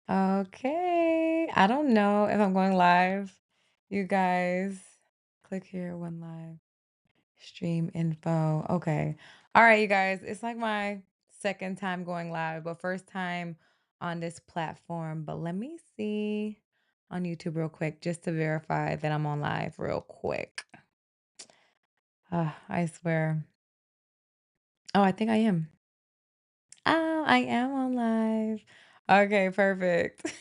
Okay. I don't know if I'm going live. You guys, click here when live. Stream info. Okay. All right, you guys. It's like my second time going live, but first time on this platform. But let me see on YouTube real quick just to verify that I'm on live real quick. I swear. Oh, I think I am. Oh, I am on live. Okay, perfect.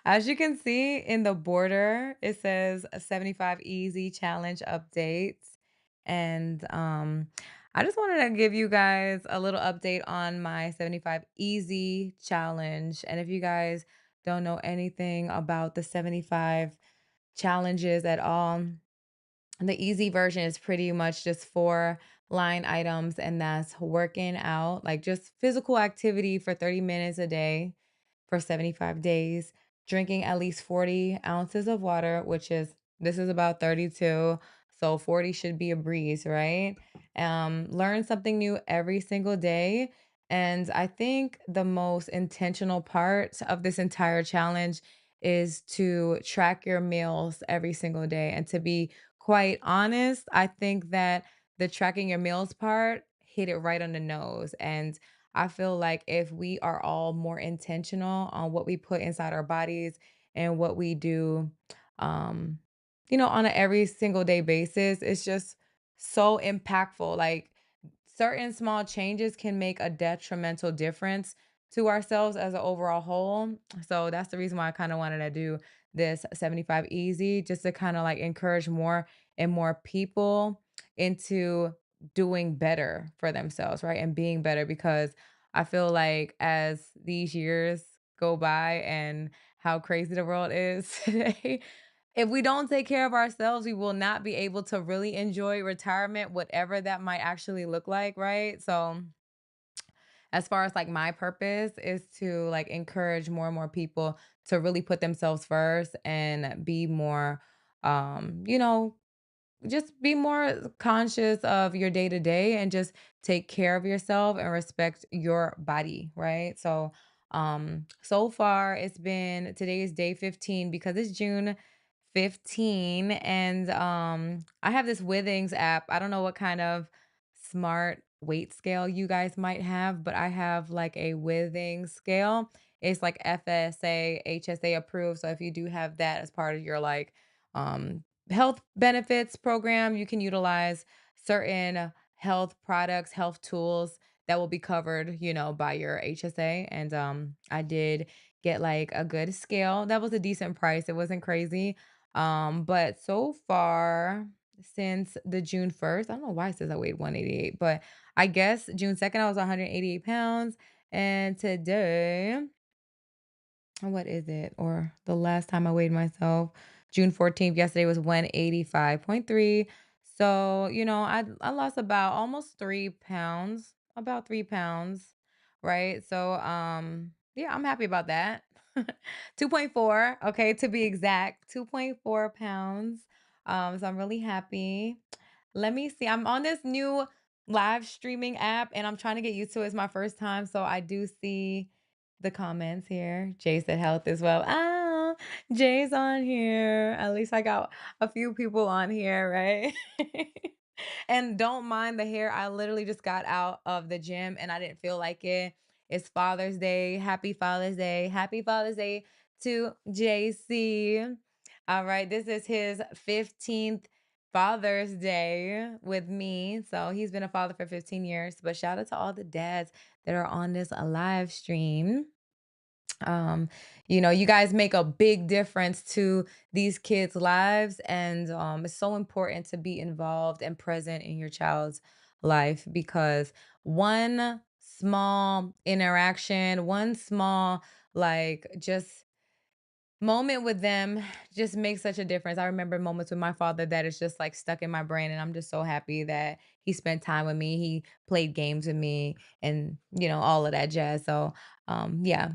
As you can see in the border, it says a 75 easy challenge updates. And I just wanted to give you guys a little update on my 75 easy challenge. And if you guys don't know anything about the 75 challenges at all, the easy version is pretty much just four line items, and that's working out, like just physical activity for 30 minutes a day for 75 days, drinking at least 40 ounces of water, which is this is about 32. So 40 should be a breeze, right? Learn something new every single day. And I think the most intentional part of this entire challenge is to track your meals every single day. And to be quite honest, I think that the tracking your meals part hit it right on the nose. And I feel like if we are all more intentional on what we put inside our bodies and what we do, um, on an every single day basis, it's just so impactful. Like certain small changes can make a detrimental difference to ourselves as an overall whole. So that's the reason why I kind of wanted to do this 75 easy, just to kind of like encourage more and more people into doing better for themselves, right? And being better, because I feel like as these years go by and how crazy the world is today, if we don't take care of ourselves, we will not be able to really enjoy retirement, whatever that might actually look like, right? So, as far as like my purpose is to like encourage more and more people to really put themselves first and be more just be more conscious of your day to day and just take care of yourself and respect your body, right? So, so far it's been today's day 15 because it's June 15 and I have this Withings app. I don't know what kind of smart weight scale you guys might have, but I have like a Withings scale. It's like FSA, HSA approved. So if you do have that as part of your like health benefits program, you can utilize certain health products, health tools that will be covered, by your HSA. And I did get like a good scale. That was a decent price. It wasn't crazy. But so far since the June 1st, I don't know why it says I weighed 188, but I guess June 2nd I was 188 pounds. And today, what is it? Or the last time I weighed myself, June 14th, yesterday was 185.3. So, I lost about almost 3 pounds, about 3 pounds, right? So, yeah, I'm happy about that. 2.4, okay, to be exact, 2.4 pounds. So I'm really happy. Let me see. I'm on this new live streaming app and I'm trying to get used to it. It's my first time. So I do see the comments here. Jay said health as well. Ah, Jay's on here. At least I got a few people on here, right? And don't mind the hair. I literally just got out of the gym and I didn't feel like it. It's Father's Day. Happy Father's Day. Happy Father's Day to JC. All right. This is his 15th Father's Day with me. So he's been a father for 15 years. But shout out to all the dads that are on this live stream. Um, you guys make a big difference to these kids' lives, and it's so important to be involved and present in your child's life because one small interaction, one small like just moment with them just makes such a difference. I remember moments with my father that is just like stuck in my brain, and I'm just so happy that he spent time with me. He played games with me, and all of that jazz. So, yeah,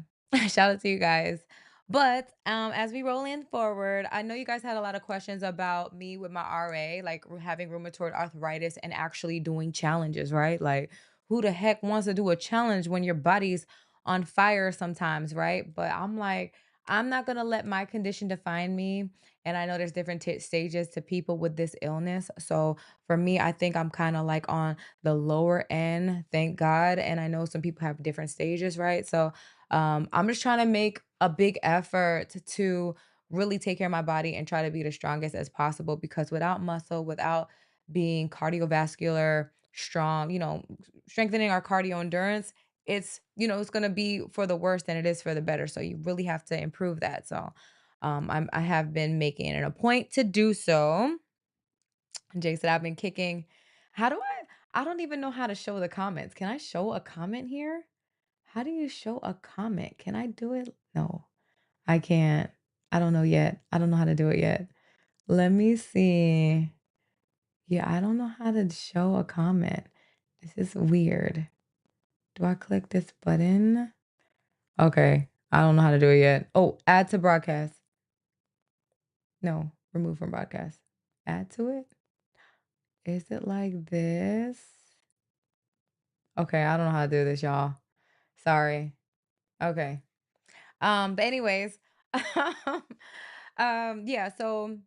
shout out to you guys. But as we roll in forward, I know you guys had a lot of questions about me with my RA, like having rheumatoid arthritis and actually doing challenges, right? Like, who the heck wants to do a challenge when your body's on fire sometimes, right? But I'm like, I'm not going to let my condition define me. And I know there's different stages to people with this illness. So for me, I think I'm kind of like on the lower end, thank God. And I know some people have different stages, right? So I'm just trying to make a big effort to really take care of my body and try to be the strongest as possible because without muscle, without being cardiovascular strong, strengthening our cardio endurance, it's going to be for the worse than it is for the better. So you really have to improve that. So I have been making it a point to do so. Jay said I've been kicking. How do I don't even know how to show the comments. Can I show a comment here? How do you show a comment? Can I do it? No, I can't. I don't know yet. I don't know how to do it yet. Let me see. Yeah, I don't know how to show a comment. This is weird. Do I click this button? Okay. I don't know how to do it yet. Oh, add to broadcast. No, remove from broadcast. Add to it? Is it like this? Okay, I don't know how to do this, y'all. Sorry. Okay. But anyways, yeah, so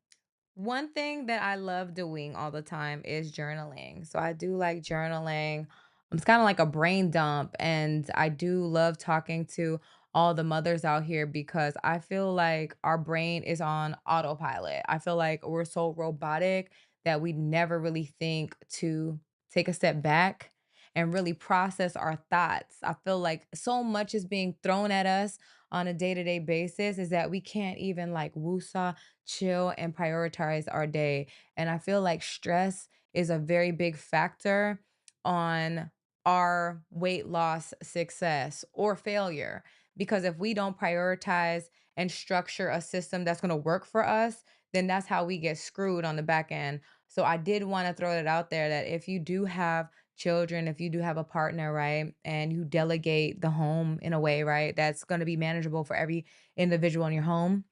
one thing that I love doing all the time is journaling. So I do like journaling. It's kind of like a brain dump. And I do love talking to all the mothers out here because I feel like our brain is on autopilot. I feel like we're so robotic that we never really think to take a step back and really process our thoughts. I feel like so much is being thrown at us on a day-to-day basis is that we can't even like woosah, chill, and prioritize our day. And I feel like stress is a very big factor on our weight loss success or failure. Because if we don't prioritize and structure a system that's going to work for us, then that's how we get screwed on the back end. So I did want to throw it out there that if you do have children, if you do have a partner, right, and you delegate the home in a way, right, that's going to be manageable for every individual in your home,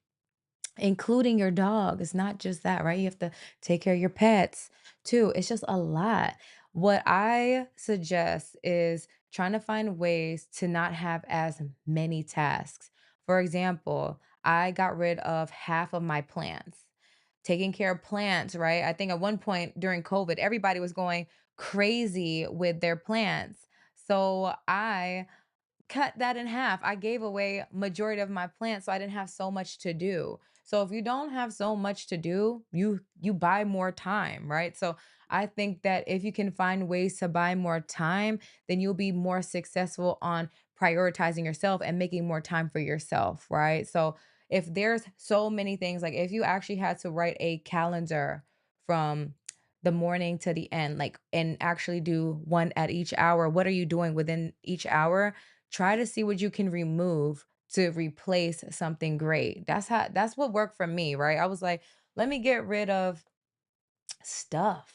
including your dog. It's not just that, right? You have to take care of your pets too. It's just a lot. What I suggest is trying to find ways to not have as many tasks. For example, I got rid of half of my plants. Taking care of plants, right? I think at one point during COVID, everybody was going crazy with their plants. So I cut that in half. I gave away majority of my plants so I didn't have so much to do. So if you don't have so much to do, you buy more time, right? So I think that if you can find ways to buy more time, then you'll be more successful on prioritizing yourself and making more time for yourself, right? So if there's so many things, like if you actually had to write a calendar from the morning to the end, like, and actually do one at each hour, what are you doing within each hour? Try to see what you can remove to replace something great. That's what worked for me, right? I was like, let me get rid of stuff.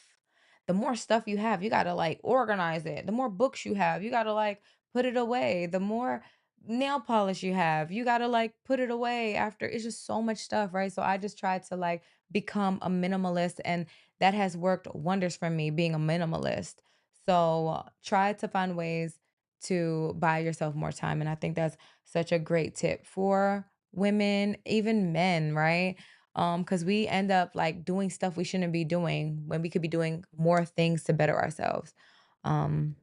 The more stuff you have, you gotta like organize it. The more books you have, you gotta like put it away. The more nail polish you have, you gotta like put it away after. It's just so much stuff, right? So I just tried to like become a minimalist, and that has worked wonders for me being a minimalist. So try to find ways to buy yourself more time. And I think that's such a great tip for women, even men, right? Because we end up like doing stuff we shouldn't be doing when we could be doing more things to better ourselves. Um,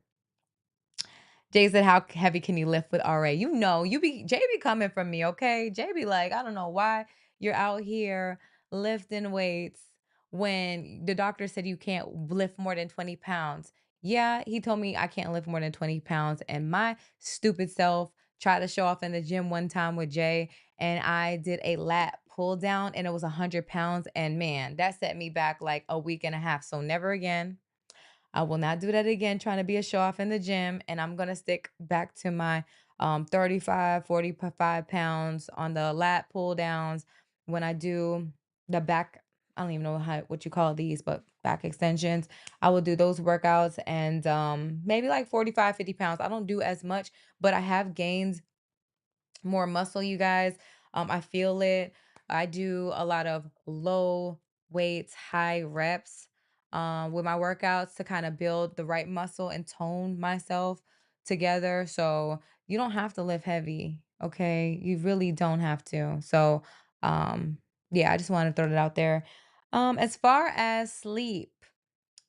Jay said, "How heavy can you lift with RA?" You know, Jay be coming from me, okay? Jay be like, I don't know why you're out here lifting weights when the doctor said you can't lift more than 20 pounds. Yeah, he told me I can't lift more than 20 pounds. And my stupid self tried to show off in the gym one time with Jay, and I did a lat pull down and it was 100 pounds. And man, that set me back like a week and a half. So never again. I will not do that again trying to be a show off in the gym, and I'm gonna stick back to my 35, 45 pounds on the lat pull downs when I do the back. I don't even know what you call these, but back extensions. I will do those workouts and maybe like 45, 50 pounds. I don't do as much, but I have gained more muscle, you guys. I feel it. I do a lot of low weights, high reps with my workouts to kind of build the right muscle and tone myself together. So you don't have to lift heavy. Okay. You really don't have to. So, um, yeah, I just want to throw that out there. As far as sleep,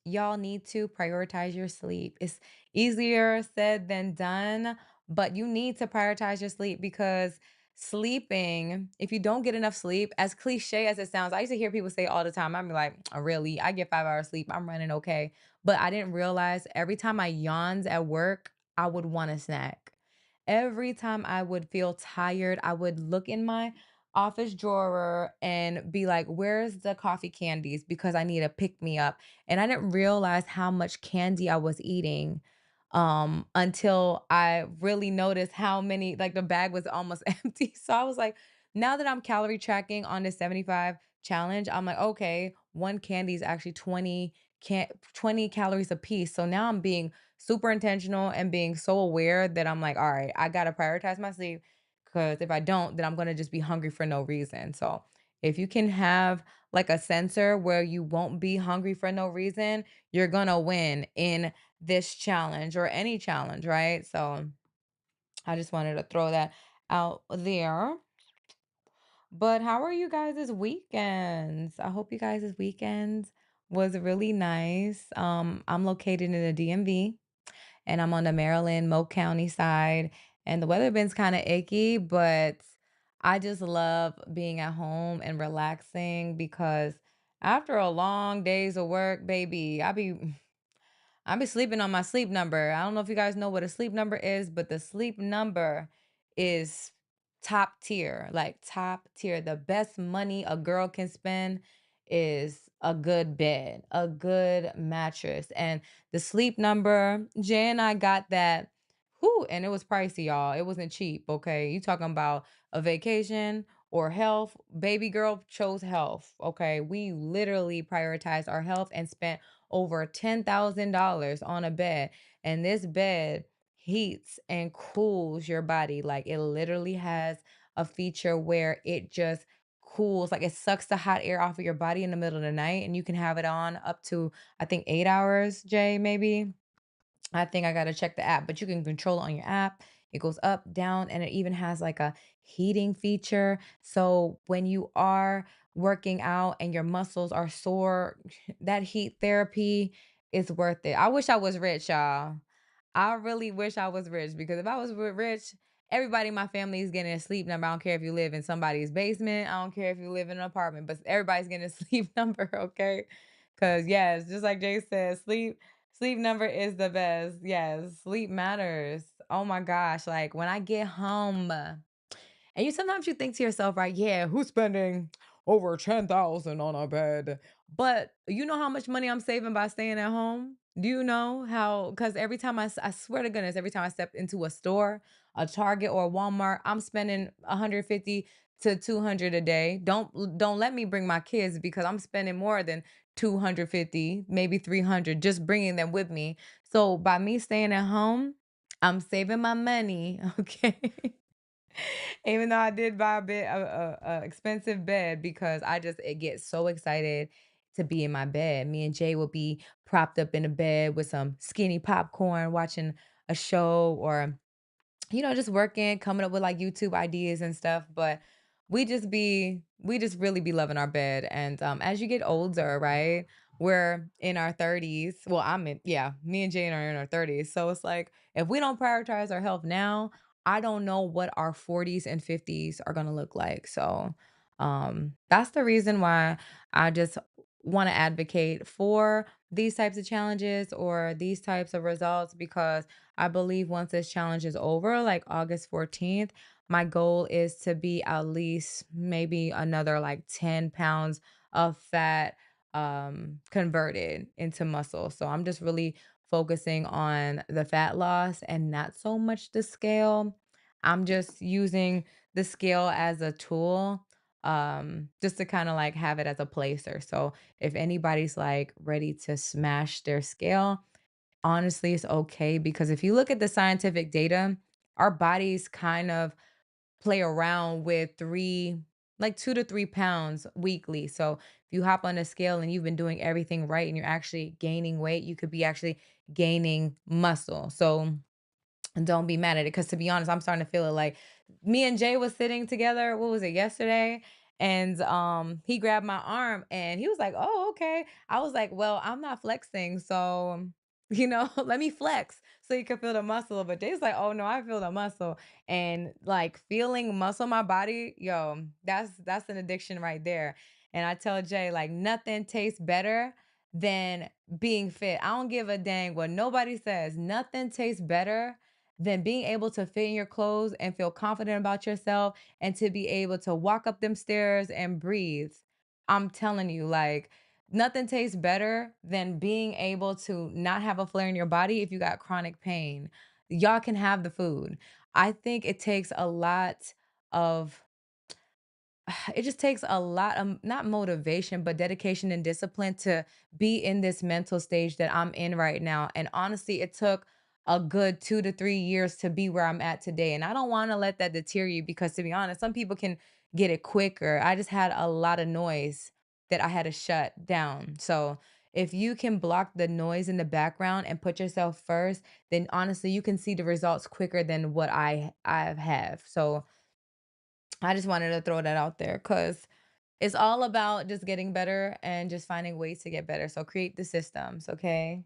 y'all need to prioritize your sleep. It's easier said than done, but you need to prioritize your sleep because sleeping, if you don't get enough sleep, as cliche as it sounds, I used to hear people say all the time, I'm like, "Oh, really? I get 5 hours sleep. I'm running okay." But I didn't realize every time I yawned at work, I would want a snack. Every time I would feel tired, I would look in my office drawer and be like, "Where's the coffee candies?" Because I need a pick me up. And I didn't realize how much candy I was eating, until I really noticed how many like, the bag was almost empty. So I was like, now that I'm calorie tracking on the 75 challenge, I'm like, "Okay, 1 candy is actually 20 calories a piece." So now I'm being super intentional and being so aware that I'm like, "All right, I gotta prioritize my sleep because if I don't, then I'm gonna just be hungry for no reason." So if you can have like a sensor where you won't be hungry for no reason, you're gonna win in this challenge or any challenge, right? So I just wanted to throw that out there. But how are you guys' weekends? I hope you guys' weekends was really nice. I'm located in the DMV and I'm on the Maryland, Moke County side. And the weather been's kind of icky, but I just love being at home and relaxing because after a long days of work, baby, I be sleeping on my sleep number. I don't know if you guys know what a sleep number is, but the sleep number is top tier, like top tier. The best money a girl can spend is a good bed, a good mattress. And the sleep number, Jay and I got that. Whew, and it was pricey, y'all. It wasn't cheap. Okay. You talking about a vacation or health. Baby girl chose health. Okay. We literally prioritized our health and spent over $10,000 on a bed. And this bed heats and cools your body. Like it literally has a feature where it just cools, like it sucks the hot air off of your body in the middle of the night. And you can have it on up to, I think, 8 hours, Jay, maybe. I think I gotta check the app, but you can control it on your app. It goes up, down, and it even has like a heating feature. So when you are working out and your muscles are sore, that heat therapy is worth it. I wish I was rich, y'all. I really wish I was rich because if I was rich, everybody in my family is getting a sleep number. I don't care if you live in somebody's basement. I don't care if you live in an apartment, but everybody's getting a sleep number, okay? Because yes, just like Jay said, sleep number is the best. Yes, sleep matters. Oh my gosh, like when I get home, and you sometimes you think to yourself, right? Yeah, who's spending over 10,000 on a bed? But you know how much money I'm saving by staying at home? Do you know how? Because every time I swear to goodness, every time I step into a store, a Target or a Walmart, I'm spending 150 to 200 a day. Don't let me bring my kids because I'm spending more than 250, maybe 300, just bringing them with me. So by me staying at home, I'm saving my money. Okay. Even though I did buy a expensive bed because I just get so excited to be in my bed. Me and Jay will be propped up in a bed with some skinny popcorn, watching a show or just working, coming up with like YouTube ideas and stuff. But we just really be loving our bed. And as you get older, right? We're in our 30s. Well, yeah, me and Jane are in our 30s. So it's like if we don't prioritize our health now, I don't know what our 40s and 50s are gonna look like. So that's the reason why I just want to advocate for these types of challenges or these types of results because I believe once this challenge is over, like August 14th, my goal is to be at least maybe another like 10 pounds of fat converted into muscle. So I'm just really focusing on the fat loss and not so much the scale. I'm just using the scale as a tool just to kind of like have it as a placer. So if anybody's like ready to smash their scale, honestly, it's okay because if you look at the scientific data, our bodies kind of play around with like 2 to 3 pounds weekly. So if you hop on a scale and you've been doing everything right and you're actually gaining weight, you could be actually gaining muscle. So and don't be mad at it, because to be honest, I'm starting to feel it. Like, me and Jay was sitting together, what was it, yesterday? And he grabbed my arm and he was like, "Oh, okay." I was like, "Well, I'm not flexing, so let me flex so you can feel the muscle." But Jay's like, "Oh no, I feel the muscle." And like feeling muscle in my body, yo, that's an addiction right there. And I tell Jay, like, nothing tastes better than being fit. I don't give a dang what nobody says. Nothing tastes better than being able to fit in your clothes and feel confident about yourself and to be able to walk up them stairs and breathe. I'm telling you, like, nothing tastes better than being able to not have a flare in your body if you got chronic pain. Y'all can have the food. I think it takes a lot of it just takes a lot of not motivation, but dedication and discipline to be in this mental stage that I'm in right now. And honestly, it took a good 2 to 3 years to be where I'm at today. And I don't want to let that deter you, because to be honest, some people can get it quicker. I just had a lot of noise that I had to shut down. So if you can block the noise in the background and put yourself first, then honestly, you can see the results quicker than what I have. So I just wanted to throw that out there, because it's all about just getting better and just finding ways to get better. So create the systems, okay?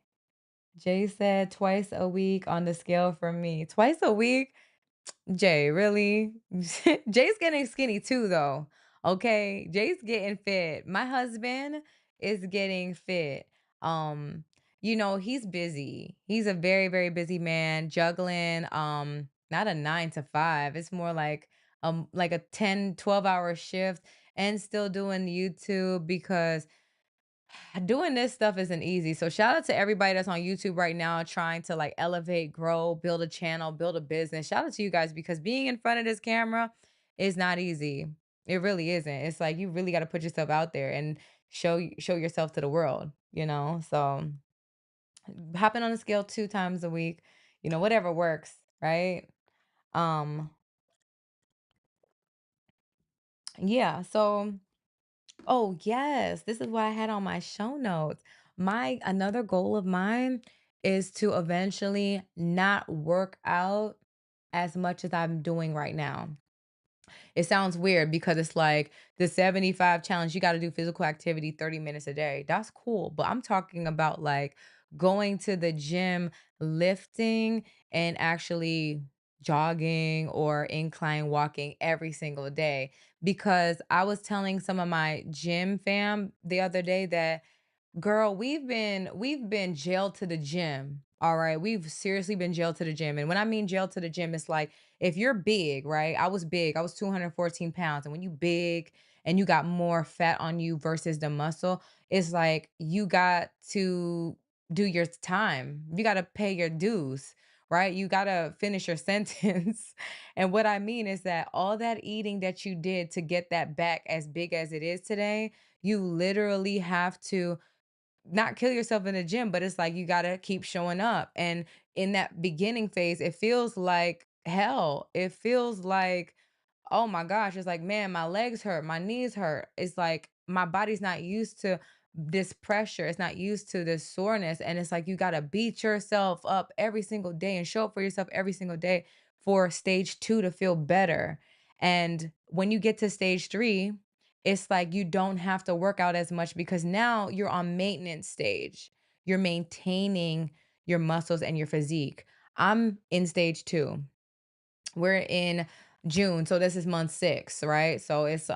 Jay said twice a week on the scale for me. Twice a week? Jay, really? Jay's getting skinny too, though. Okay, Jay's getting fit. My husband is getting fit. Um, he's busy. He's a very, very busy man, juggling not a 9 to 5. It's more like a 10, 12 hour shift, and still doing YouTube, because doing this stuff isn't easy. So shout out to everybody that's on YouTube right now trying to like elevate, grow, build a channel, build a business. Shout out to you guys, because being in front of this camera is not easy. It really isn't. It's like you really got to put yourself out there and show yourself to the world. So hopping on the scale 2 times a week, whatever works, right? Um yeah, so oh, yes. This is what I had on my show notes. My another goal of mine is to eventually not work out as much as I'm doing right now. It sounds weird, because it's like the 75 challenge, you got to do physical activity 30 minutes a day. That's cool. But I'm talking about like going to the gym, lifting, and actually jogging or incline walking every single day. Because I was telling some of my gym fam the other day that, girl, we've been jailed to the gym. All right. We've seriously been jailed to the gym. And when I mean jailed to the gym, it's like if you're big, right? I was big. I was 214 pounds. And when you big and you got more fat on you versus the muscle, it's like you got to do your time. You got to pay your dues, right? You got to finish your sentence. And what I mean is that all that eating that you did to get that back as big as it is today, you literally have to not kill yourself in the gym, but it's like you gotta keep showing up. And in that beginning phase, it feels like hell. It feels like, oh my gosh, it's like, man, my legs hurt, my knees hurt. It's like my body's not used to this pressure. It's not used to this soreness. And it's like you gotta beat yourself up every single day and show up for yourself every single day for stage two to feel better. And when you get to stage three, it's like you don't have to work out as much, because now you're on maintenance stage. You're maintaining your muscles and your physique. I'm in stage two. We're in June, so this is month 6, right? So it's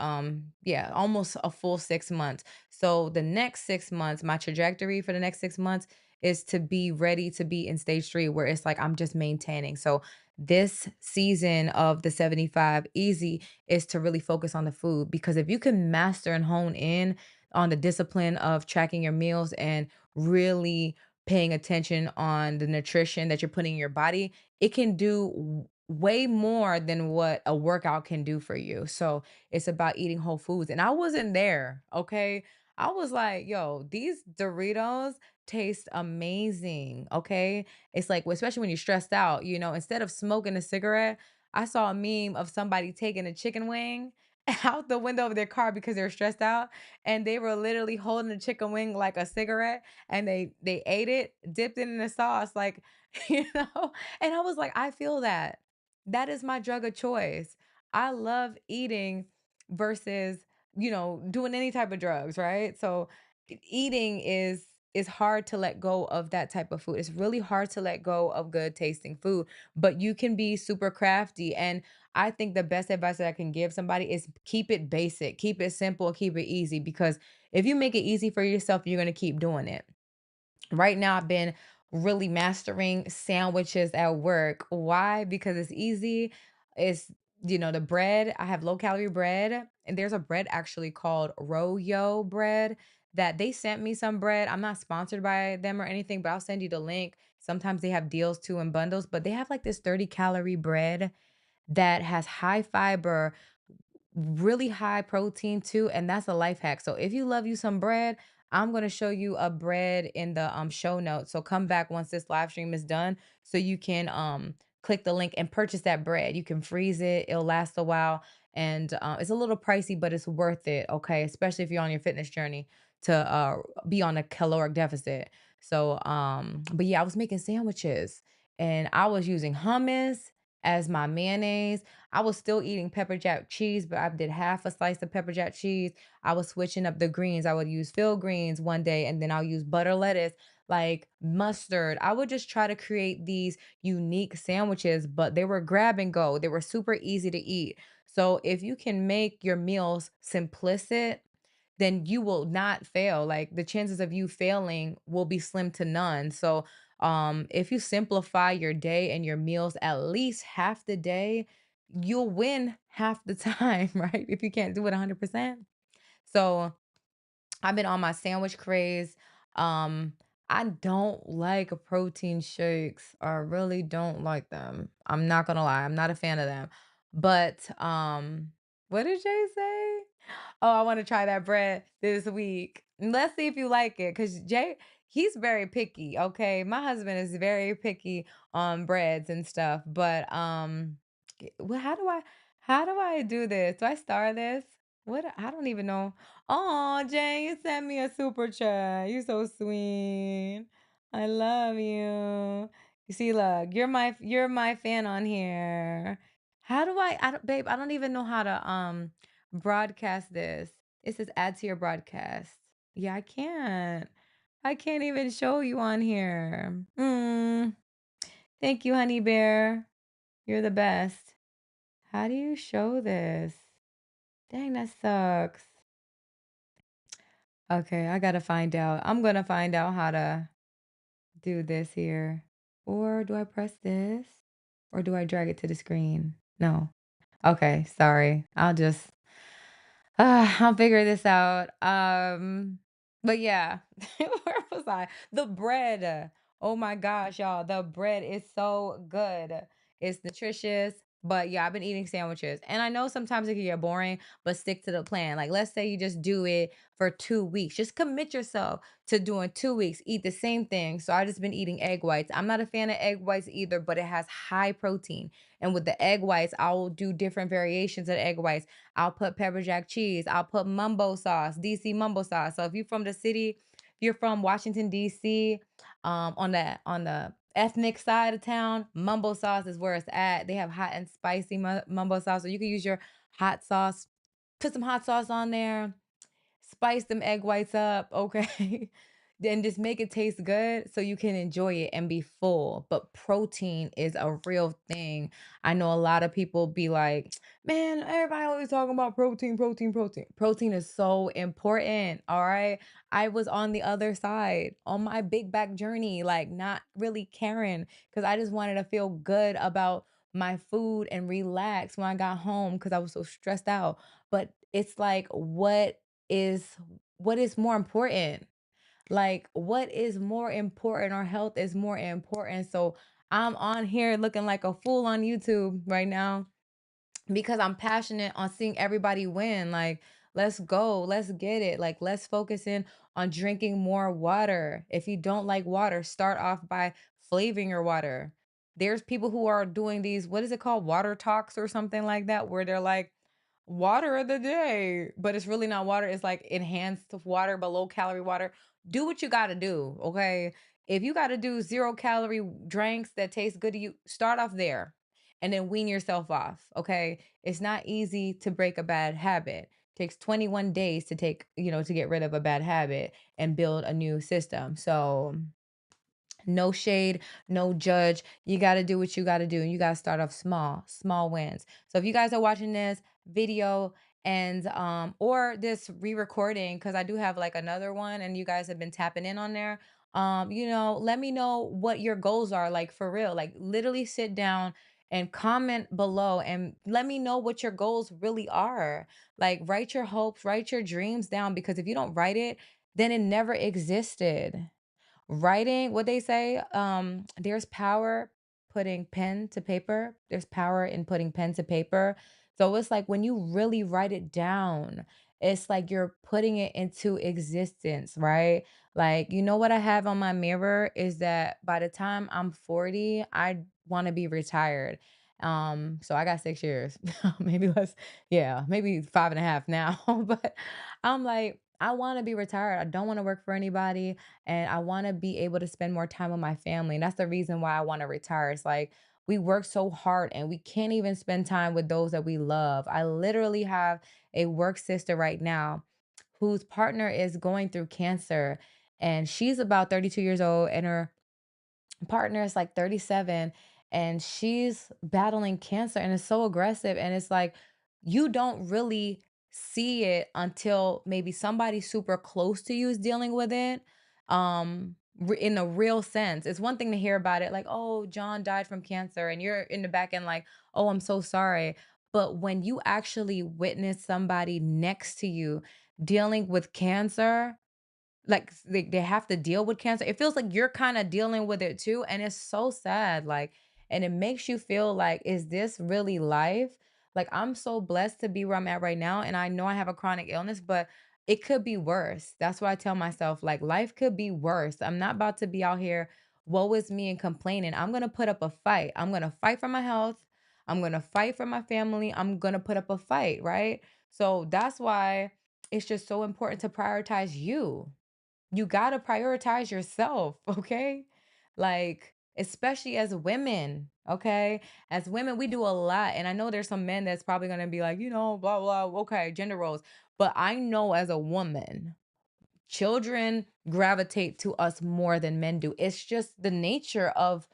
yeah, almost a full 6 months. So the next 6 months, my trajectory for the next 6 months is to be ready to be in stage 3, where it's like I'm just maintaining. So this season of the 75 easy is to really focus on the food, because if you can master and hone in on the discipline of tracking your meals and really paying attention on the nutrition that you're putting in your body, it can do way more than what a workout can do for you. So it's about eating whole foods. And I wasn't there, okay? I was like, yo, these Doritos taste amazing, okay? It's like, especially when you're stressed out, instead of smoking a cigarette, I saw a meme of somebody taking a chicken wing out the window of their car because they're stressed out, and they were literally holding the chicken wing like a cigarette, and they ate it, dipped it in the sauce, like, you know? And I was like, "I feel that. That is my drug of choice." I love eating versus, doing any type of drugs, right? So, eating is hard to let go of that type of food. It's really hard to let go of good tasting food, but you can be super crafty. And I think the best advice that I can give somebody is keep it basic, keep it simple, keep it easy. Because if you make it easy for yourself, you're going to keep doing it. Right now, I've been really mastering sandwiches at work. Why? Because it's easy. It's, the bread. I have low calorie bread, and there's a bread actually called Royo bread that they sent me some bread. I'm not sponsored by them or anything, but I'll send you the link. Sometimes they have deals too in bundles, but they have like this 30-calorie bread that has high fiber, really high protein too, and that's a life hack. So if you love you some bread, I'm gonna show you a bread in the show notes. So come back once this live stream is done, so you can click the link and purchase that bread. You can freeze it; it'll last a while, and it's a little pricey, but it's worth it. Okay, especially if you're on your fitness journey to be on a caloric deficit. So, but yeah, I was making sandwiches, and I was using hummus as my mayonnaise. I was still eating pepper jack cheese, but I did half a slice of pepper jack cheese. I was switching up the greens. I would use field greens one day, and then I'll use butter lettuce, like mustard. I would just try to create these unique sandwiches, but they were grab and go. They were super easy to eat. So if you can make your meals simplistic, then you will not fail. Like, the chances of you failing will be slim to none. So if you simplify your day and your meals at least half the day, you'll win half the time, right? If you can't do it 100%. So I've been on my sandwich craze. Um, I don't like protein shakes. I really don't like them. I'm not gonna lie. I'm not a fan of them. But what did Jay say? Oh, I want to try that bread this week. Let's see if you like it. Cause Jay, he's very picky. Okay. My husband is very picky on breads and stuff. But well, how do I do this? Do I star this? What, I don't even know. Oh, Jay, you sent me a super chat. You so sweet. I love you. You see, look, you're my fan on here. How do I don't, babe, I don't even know how to broadcast this. It says add to your broadcast. Yeah, I can't. I can't even show you on here. Thank you, honey bear. You're the best. How do you show this? Dang, that sucks. Okay, I gotta find out. I'm gonna find out how to do this here. Or do I press this? Or do I drag it to the screen? No. Okay, sorry. I'll figure this out. But yeah, where was I? The bread. Oh my gosh, y'all. The bread is so good. It's nutritious. But yeah, I've been eating sandwiches. And I know sometimes it can get boring, but stick to the plan. Like, let's say you just do it for 2 weeks. Just commit yourself to doing 2 weeks. Eat the same thing. So I just been eating egg whites. I'm not a fan of egg whites either, but it has high protein. And with the egg whites, I will do different variations of egg whites. I'll put pepper jack cheese. I'll put mumbo sauce, DC mumbo sauce. So if you're from the city, if you're from Washington DC, on the ethnic side of town, mumbo sauce is where it's at. They have hot and spicy mumbo sauce, so you can use your hot sauce. Put some hot sauce on there, spice them egg whites up, okay? Then just make it taste good so you can enjoy it and be full. But protein is a real thing. I know a lot of people be like, man, everybody always talking about protein, protein, protein. Protein is so important. All right. I was on the other side on my big back journey, like not really caring because I just wanted to feel good about my food and relax when I got home because I was so stressed out. But it's like, is what is more important? Like, what is more important? Our health is more important. So I'm on here looking like a fool on YouTube right now because I'm passionate on seeing everybody win. Like, let's go, let's get it. Like, let's focus in on drinking more water. If you don't like water, start off by flavoring your water. There's people who are doing these, what is it called? Water talks or something like that, where they're like, water of the day, but it's really not water. It's like enhanced water, but low calorie water. Do what you got to do. Okay. If you got to do 0 calorie drinks that taste good to you, start off there and then wean yourself off. Okay. It's not easy to break a bad habit. Takes 21 days to to get rid of a bad habit and build a new system. So, no shade, no judge. You got to do what you got to do. And you got to start off small, small wins. So if you guys are watching this video and or this re-recording, cuz I do have like another one and you guys have been tapping in on there, let me know what your goals are, like for real. Like literally sit down and comment below and let me know what your goals really are. Like write your hopes, write your dreams down, because if you don't write it, then it never existed. Writing, what they say, there's power putting pen to paper. There's power in putting pen to paper. So it's like when you really write it down, it's like you're putting it into existence, right? Like, you know what I have on my mirror is that by the time I'm 40, I want to be retired. So I got 6 years, maybe less, yeah, maybe five and a half now. But I'm like, I want to be retired. I don't want to work for anybody and I want to be able to spend more time with my family. And that's the reason why I want to retire. It's like we work so hard and we can't even spend time with those that we love. I literally have a work sister right now whose partner is going through cancer, and she's about 32 years old and her partner is like 37, and she's battling cancer and it's so aggressive, and it's like you don't really see it until maybe somebody super close to you is dealing with it in a real sense. It's one thing to hear about it like, oh, John died from cancer, and you're in the back end like, oh, I'm so sorry. But when you actually witness somebody next to you dealing with cancer, like, they have to deal with cancer. It feels like you're kinda dealing with it too, and it's so sad, like, and it makes you feel like, "Is this really life?" Like, I'm so blessed to be where I'm at right now, and I know I have a chronic illness, but it could be worse. That's why I tell myself, like, "Life could be worse." I'm not about to be out here, "Woe is me," and complaining. I'm gonna put up a fight. I'm gonna fight for my health. I'm gonna fight for my family. I'm gonna put up a fight, right? So, that's why it's just so important to prioritize you. You gotta prioritize yourself, okay? Like, especially as women, okay? As women, we do a lot. And I know there's some men that's probably gonna be like, blah, blah, okay, gender roles. But I know as a woman, children gravitate to us more than men do. It's just the nature of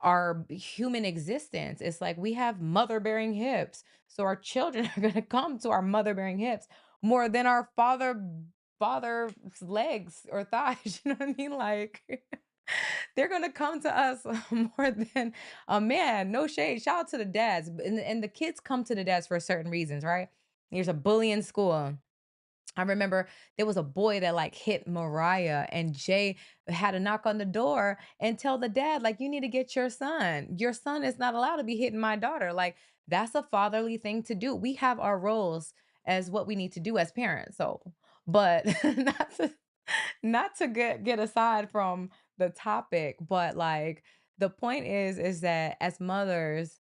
our human existence. It's like we have mother bearing hips. So our children are going to come to our mother bearing hips more than our father's legs or thighs. You know what I mean? Like they're going to come to us more than a man. No shade. Shout out to the dads. And the kids come to the dads for certain reasons, right? There's a bully in school. I remember there was a boy that like hit Mariah, and Jay had to knock on the door and tell the dad, like, you need to get your son. Your son is not allowed to be hitting my daughter. Like, that's a fatherly thing to do. We have our roles as what we need to do as parents. So, but not to get aside from the topic, but like the point is that as mothers,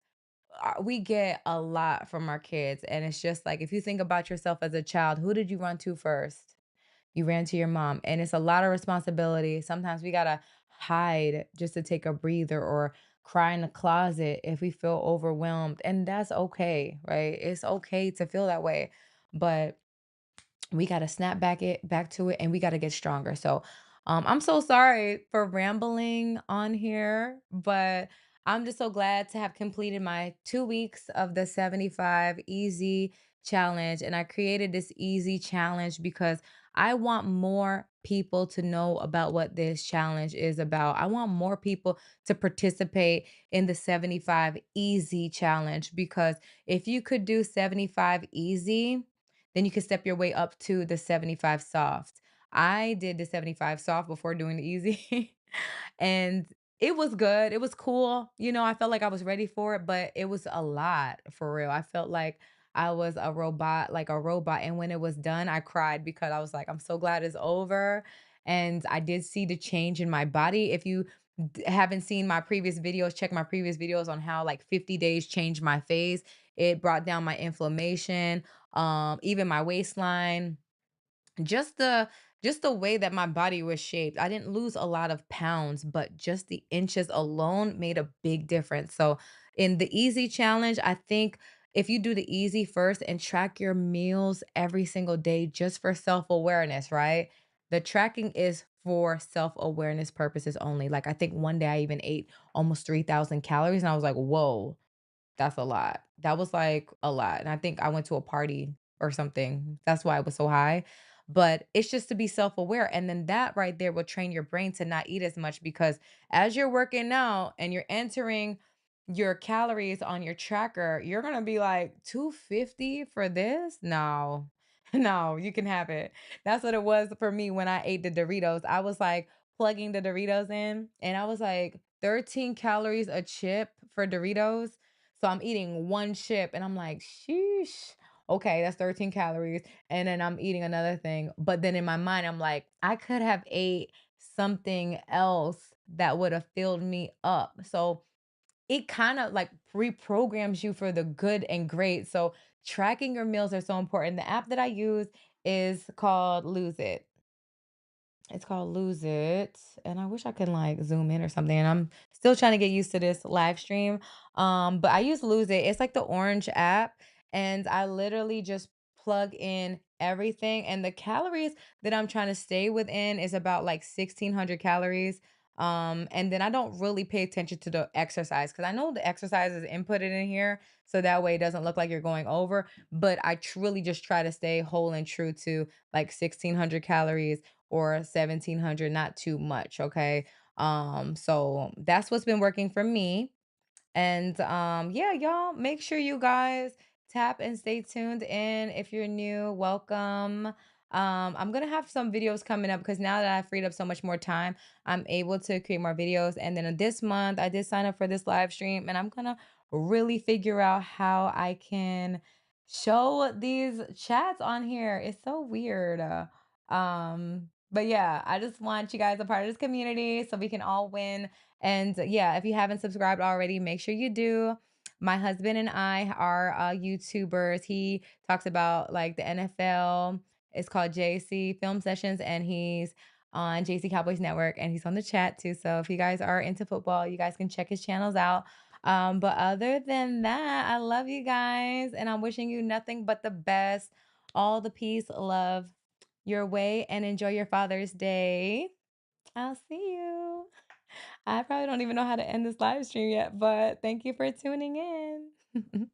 we get a lot from our kids. And it's just like, if you think about yourself as a child, who did you run to first? You ran to your mom. And it's a lot of responsibility. Sometimes we got to hide just to take a breather or cry in the closet if we feel overwhelmed. And that's okay, right? It's okay to feel that way. But we got to snap back to it, and we got to get stronger. So I'm so sorry for rambling on here, but I'm just so glad to have completed my 2 weeks of the 75 easy challenge. And I created this easy challenge because I want more people to know about what this challenge is about. I want more people to participate in the 75 easy challenge, because if you could do 75 easy, then you can step your way up to the 75 soft. I did the 75 soft before doing the easy. And it was good. It was cool. I felt like I was ready for it, but it was a lot for real. I felt like I was a robot, like a robot. And when it was done, I cried because I was like, I'm so glad it's over. And I did see the change in my body. If you haven't seen my previous videos, check my previous videos on how like 50 days changed my face. It brought down my inflammation. even my waistline, just the way that my body was shaped. I didn't lose a lot of pounds, but just the inches alone made a big difference. So in the easy challenge, I think if you do the easy first and track your meals every single day just for self-awareness, right? The tracking is for self-awareness purposes only. Like I think one day I even ate almost 3,000 calories and I was like, "Whoa, that's a lot." That was, like, a lot, and I think I went to a party or something. That's why it was so high, but it's just to be self-aware, and then that right there will train your brain to not eat as much because as you're working out and you're entering your calories on your tracker, you're gonna be like, "250 for this? No. No, you can have it." That's what it was for me when I ate the Doritos. I was, like, plugging the Doritos in, and I was like, 13 calories a chip for Doritos? So I'm eating 1 chip and I'm like, "Sheesh. Okay, that's 13 calories." And then I'm eating another thing. But then in my mind, I'm like, I could have ate something else that would have filled me up. So it kind of like reprograms you for the good and great. So tracking your meals are so important. The app that I use is called Lose It. It's called Lose It, and I wish I could, like, zoom in or something, and I'm still trying to get used to this live stream, but I use Lose It. It's like the orange app, and I literally just plug in everything, and the calories that I'm trying to stay within is about, like, 1,600 calories, and then I don't really pay attention to the exercise because I know the exercise is inputted in here, so that way it doesn't look like you're going over, but I truly just try to stay whole and true to, like, 1,600 calories or 1,700, not too much, okay? So that's what's been working for me. And yeah, y'all make sure you guys tap and stay tuned in. If you're new, welcome. I'm gonna have some videos coming up because now that I've freed up so much more time, I'm able to create more videos. And then this month, I did sign up for this live stream, and I'm gonna really figure out how I can show these chats on here. It's so weird. But yeah, I just want you guys a part of this community so we can all win. And yeah, if you haven't subscribed already, make sure you do. My husband and I are YouTubers. He talks about like the NFL. It's called JC Film Sessions, and he's on JC Cowboys Network, and he's on the chat too. So if you guys are into football, you guys can check his channels out. But other than that, I love you guys, and I'm wishing you nothing but the best, all the peace, love your way, and enjoy your Father's Day. I'll see you. I probably don't even know how to end this live stream yet, but thank you for tuning in.